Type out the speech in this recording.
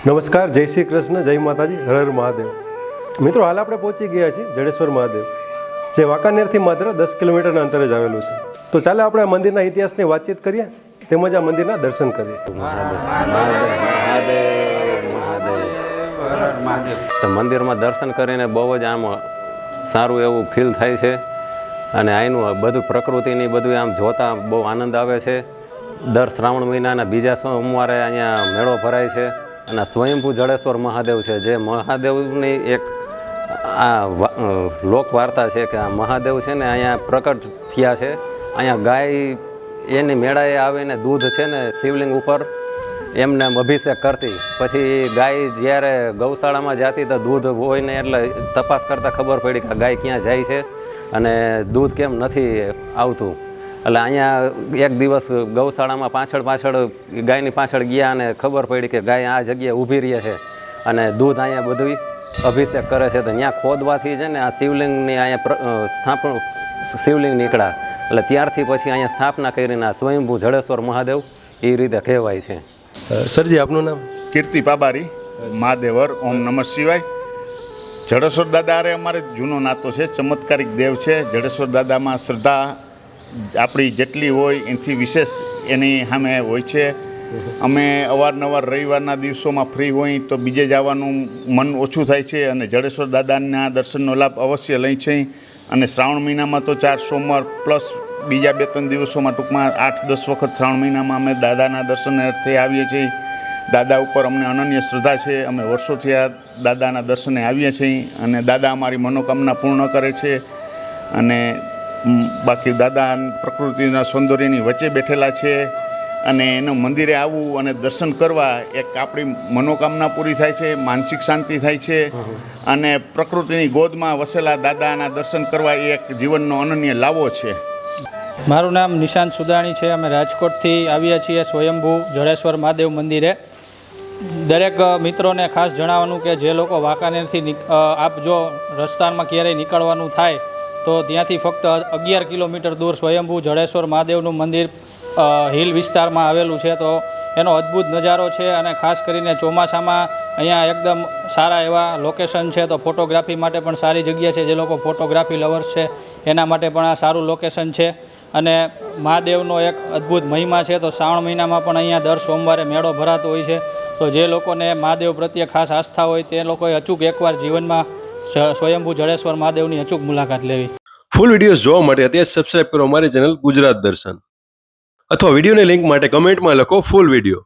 નમસ્કાર, જય શ્રી કૃષ્ણ, જય માતાજી, હર હર મહાદેવ. મિત્રો, હાલ આપણે પહોંચી ગયા છીએ જડેશ્વર મહાદેવ, જે વાંકાનેરથી માત્ર 10 કિલોમીટરના અંતરે જ આવેલું છે. તો ચાલો આપણે આ મંદિરના ઇતિહાસની વાતચીત કરીએ, તેમજ આ મંદિરના દર્શન કરીએ. તો મંદિરમાં દર્શન કરીને બહુ જ આમ સારું એવું ફીલ થાય છે અને અહીંનું બધું પ્રકૃતિની બધું આમ જોતા બહુ આનંદ આવે છે. દર શ્રાવણ મહિનાના બીજા સોમવારે અહીંયા મેળો ભરાય છે અને સ્વયંભૂ જડેશ્વર મહાદેવ છે, જે મહાદેવની એક આ લોક વાર્તા છે કે આ મહાદેવ છે ને અહીંયા પ્રકટ થયા છે. અહીંયા ગાય એની મેળાએ આવીને દૂધ છે ને શિવલિંગ ઉપર એમને અભિષેક કરતી. પછી ગાય જ્યારે ગૌશાળામાં જતી તો દૂધ હોય ને એટલે તપાસ કરતાં ખબર પડી કે ગાય ક્યાં જાય છે અને દૂધ કેમ નથી આવતું. એટલે અહીંયા એક દિવસ ગૌશાળામાં પાછળ ગાયની પાછળ ગયા અને ખબર પડી કે ગાય આ જગ્યાએ ઊભી રહી છે અને દૂધ અહીંયા બધું અભિષેક કરે છે. તો ત્યાં ખોદવાથી છે ને આ શિવલિંગની અહીંયા શિવલિંગ નીકળ્યા. એટલે ત્યારથી પછી અહીંયા સ્થાપના કરીને આ સ્વયંભૂ જડેશ્વર મહાદેવ એ રીતે કહેવાય છે. સરજી, આપનું નામ? કીર્તિ પાબારી, મહાદેવર, ઓમ નમઃ શિવાય. જડેશ્વર દાદા અરે અમારે જૂનો નાતો છે, ચમત્કારિક દેવ છે. જડેશ્વર દાદામાં શ્રદ્ધા આપણી જેટલી હોય એનાથી વિશેષ એની સામે હોય છે. અમે અવારનવાર રવિવારના દિવસોમાં ફ્રી હોય તો બીજે જવાનું મન ઓછું થાય છે અને જડેશ્વર દાદાના દર્શનનો લાભ અવશ્ય લઈ છે. અને શ્રાવણ મહિનામાં તો 4 સોમવાર પ્લસ બીજા 2-3 દિવસોમાં ટૂંકમાં 8-10 વખત શ્રાવણ મહિનામાં અમે દાદાના દર્શન અર્થે આવીએ છીએ. દાદા ઉપર અમને અનન્ય શ્રદ્ધા છે. અમે વર્ષોથી આ દાદાના દર્શને આવીએ છીએ અને દાદા અમારી મનોકામના પૂર્ણ કરે છે. અને બાકી દાદા પ્રકૃતિના સૌંદર્યની વચ્ચે બેઠેલા છે અને એનું મંદિરે આવવું અને દર્શન કરવા એક આપણી મનોકામના પૂરી થાય છે, માનસિક શાંતિ થાય છે અને પ્રકૃતિની ગોદમાં વસેલા દાદાના દર્શન કરવા એ એક જીવનનો અનન્ય લાવો છે. મારું નામ નિશાંત સુદાણી છે. અમે રાજકોટથી આવ્યા છીએ સ્વયંભૂ જડેશ્વર મહાદેવ મંદિરે. દરેક મિત્રોને ખાસ જણાવવાનું કે જે લોકો વાંકાનેરથી આપ જો રસ્તામાં ક્યારેય નીકળવાનું થાય તો ત્યાંથી ફક્ત 11 કિલોમીટર દૂર સ્વયંભૂ જડેશ્વર મહાદેવનું મંદિર હિલ વિસ્તારમાં આવેલું છે. તો એનો અદ્ભુત નજારો છે અને ખાસ કરીને ચોમાસામાં અહીંયા એકદમ સારા એવા લોકેશન છે. તો ફોટોગ્રાફી માટે પણ સારી જગ્યા છે. જે લોકો ફોટોગ્રાફી લવર્સ છે એના માટે પણ આ સારું લોકેશન છે. અને મહાદેવનો એક અદ્ભુત મહિમા છે. તો શ્રાવણ મહિનામાં પણ અહીંયા દર સોમવારે મેળો ભરાતો હોય છે. તો જે લોકોને મહાદેવ પ્રત્યે ખાસ આસ્થા હોય તે લોકોએ અચૂક એકવાર જીવનમાં સ્વયંભૂ જડેશ્વર મહાદેવની અચૂક મુલાકાત લેવી. ફૂલ વિડીયોઝ જોવા માટે અત્યારે સબસ્ક્રાઇબ કરો અમારી ચેનલ ગુજરાત દર્શન, અથવા વિડીયોની લિંક માટે કમેન્ટમાં લખો ફૂલ વિડીયો.